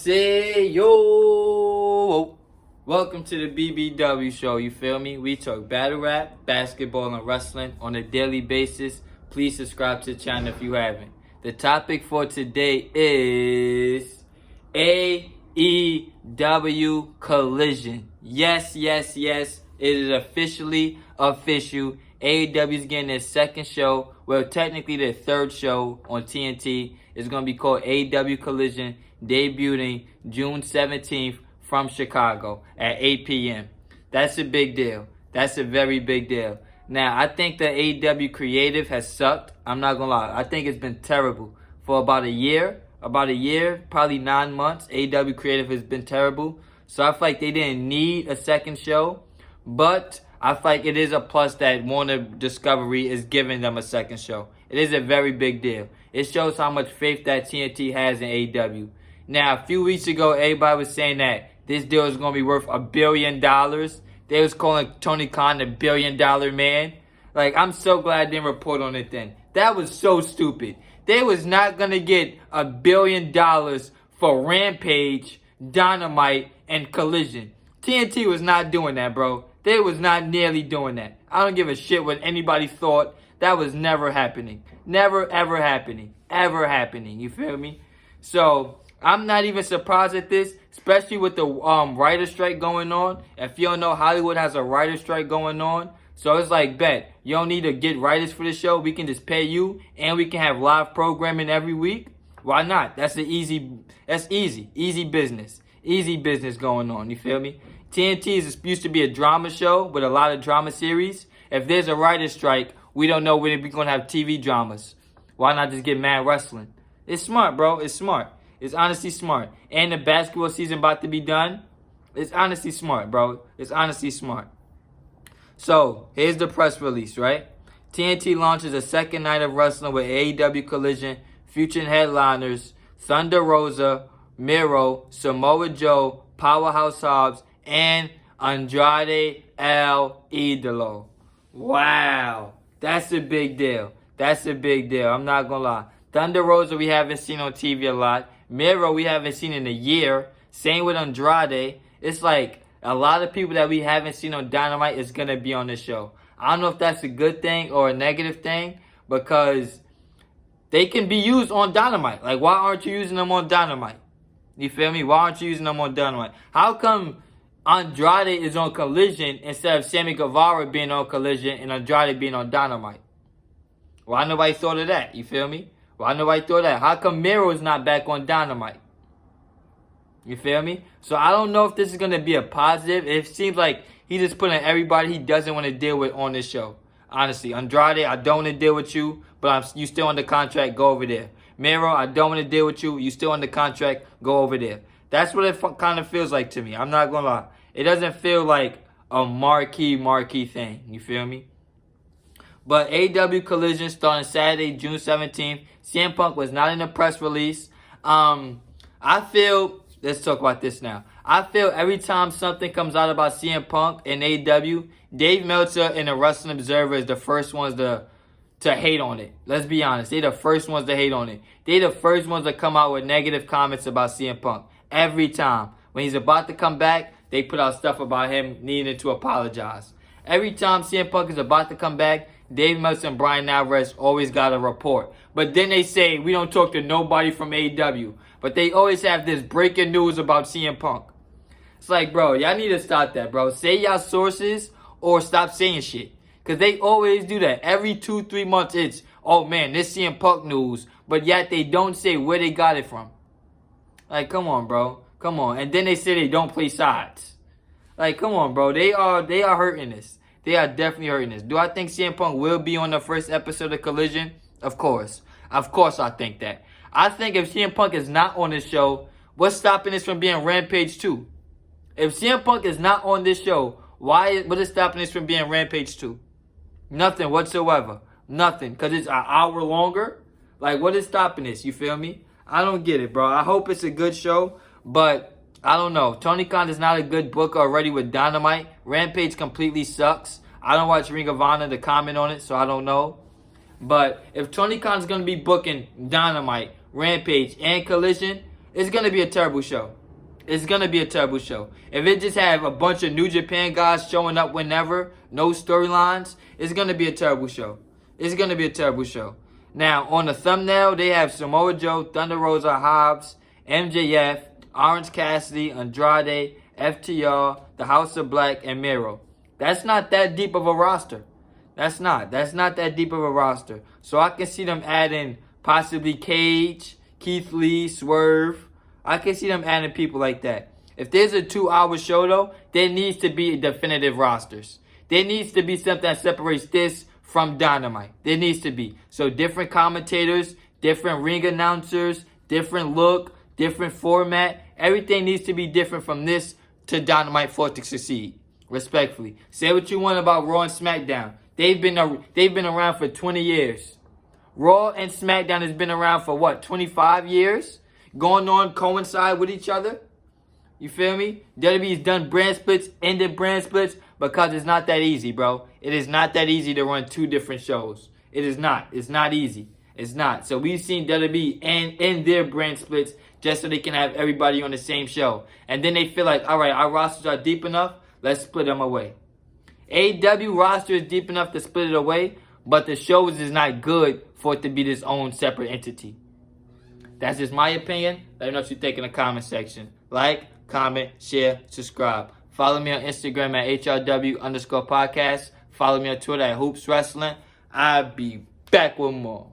Say yo. Welcome to the BBW show, you feel me? We talk battle rap, basketball, and wrestling on a daily basis. Please subscribe to the channel if you haven't. The topic for today is AEW Collision. Yes. It is officially official. AEW is getting their second show. Well, technically their third show on TNT. It's going to be called AEW Collision, debuting June 17th from Chicago at 8 p.m. That's a big deal. That's a very big deal. Now, I think the AEW creative has sucked. I'm not going to lie. I think it's been terrible for about a year, probably 9 months. AEW creative has been terrible. So I feel like they didn't need a second show. But I feel like it is a plus that Warner Discovery is giving them a second show. It is a very big deal. It shows how much faith that TNT has in AEW. Now, a few weeks ago, everybody was saying that this deal is going to be worth $1 billion. They was calling Tony Khan the $1 billion man. Like, I'm so glad I didn't report on it then. That was so stupid. They was not going to get $1 billion for Rampage, Dynamite, and Collision. TNT was not doing that, bro. They was not nearly doing that. I don't give a shit what anybody thought. That was never happening. Never, ever happening. Ever happening. You feel me? So, I'm not even surprised at this, especially with the writer's strike going on. If you don't know, Hollywood has a writer's strike going on. So, it's like, bet, you don't need to get writers for the show. We can just pay you, and we can have live programming every week. Why not? That's easy. Easy business. Easy business going on. You feel me? TNT is used to be a drama show with a lot of drama series. If there's a writer's strike, we don't know when we're going to have TV dramas. Why not just get Mad Wrestling? It's smart, bro. It's smart. It's honestly smart. And the basketball season about to be done. It's honestly smart, bro. It's honestly smart. So, here's the press release, right? TNT launches a second night of wrestling with AEW Collision, featuring headliners Thunder Rosa, Miro, Samoa Joe, Powerhouse Hobbs, and Andrade El Idolo. Wow. That's a big deal. That's a big deal. I'm not going to lie. Thunder Rosa we haven't seen on TV a lot. Miro we haven't seen in a year. Same with Andrade. It's like a lot of people that we haven't seen on Dynamite is going to be on the show. I don't know if that's a good thing or a negative thing because they can be used on Dynamite. Like, why aren't you using them on Dynamite? You feel me? Why aren't you using them on Dynamite? How come Andrade is on Collision instead of Sammy Guevara being on Collision and Andrade being on Dynamite? Why nobody thought of that? You feel me? Why nobody thought of that? How come Miro is not back on Dynamite? You feel me? So I don't know if this is going to be a positive. It seems like he's just putting everybody he doesn't want to deal with on this show. Honestly, Andrade, I don't want to deal with you, but you still on the contract, go over there. Miro, I don't want to deal with you, you still on the contract, go over there. That's what it kind of feels like to me. I'm not going to lie. It doesn't feel like a marquee thing. You feel me? But AEW Collision starting Saturday, June 17th. CM Punk was not in the press release. I feel, let's talk about this now. I feel every time something comes out about CM Punk and AEW, Dave Meltzer and the Wrestling Observer is the first ones to hate on it. Let's be honest. They're the first ones to hate on it. They're the first ones to come out with negative comments about CM Punk. Every time. When he's about to come back, they put out stuff about him needing to apologize. Every time CM Punk is about to come back, Dave Meltzer and Brian Alvarez always got a report. But then they say, we don't talk to nobody from AEW. But they always have this breaking news about CM Punk. It's like, bro, y'all need to stop that, bro. Say y'all sources or stop saying shit. Because they always do that. Every 2-3 months, it's, oh man, this CM Punk news. But yet they don't say where they got it from. Like, come on, bro. Come on. And then they say they don't play sides. Like, come on, bro. They are hurting this. They are definitely hurting this. Do I think CM Punk will be on the first episode of Collision? Of course. Of course I think that. I think if CM Punk is not on this show, what's stopping this from being Rampage 2? If CM Punk is not on this show, what is stopping this from being Rampage 2? Nothing whatsoever. Nothing. Because it's an hour longer? Like, what is stopping this? You feel me? I don't get it, bro. I hope it's a good show, but I don't know. Tony Khan is not a good booker already with Dynamite. Rampage completely sucks. I don't watch Ring of Honor to comment on it, so I don't know. But if Tony Khan's going to be booking Dynamite, Rampage, and Collision, It's gonna be a terrible show. It's gonna be a terrible show. If it just have a bunch of New Japan guys showing up whenever, no storylines, it's gonna be a terrible show. It's gonna be a terrible show. Now, on the thumbnail, they have Samoa Joe, Thunder Rosa, Hobbs, MJF, Orange Cassidy, Andrade, FTR, the House of Black, and Miro. That's not that deep of a roster. That's not that deep of a roster. So I can see them adding possibly Cage, Keith Lee, Swerve. I can see them adding people like that. If there's a 2-hour show, though, there needs to be definitive rosters. There needs to be something that separates this from Dynamite. There needs to be. So different commentators, different ring announcers, different look, different format. Everything needs to be different from this to Dynamite for it to succeed. Respectfully. Say what you want about Raw and SmackDown. They've been around for 20 years. Raw and SmackDown has been around for what, 25 years? Going on coincide with each other? You feel me? WWE's done brand splits, ended brand splits, because it's not that easy, bro. It is not that easy to run 2 different shows. It is not. It's not easy. It's not. So we've seen WWE end their brand splits just so they can have everybody on the same show. And then they feel like, all right, our rosters are deep enough, let's split them away. AEW roster is deep enough to split it away, but the shows is not good for it to be this own separate entity. That's just my opinion. Let me know what you think in the comment section. Like, comment, share, subscribe. Follow me on Instagram at HRW_podcast. Follow me on Twitter at Hoops Wrestling. I'll be back with more.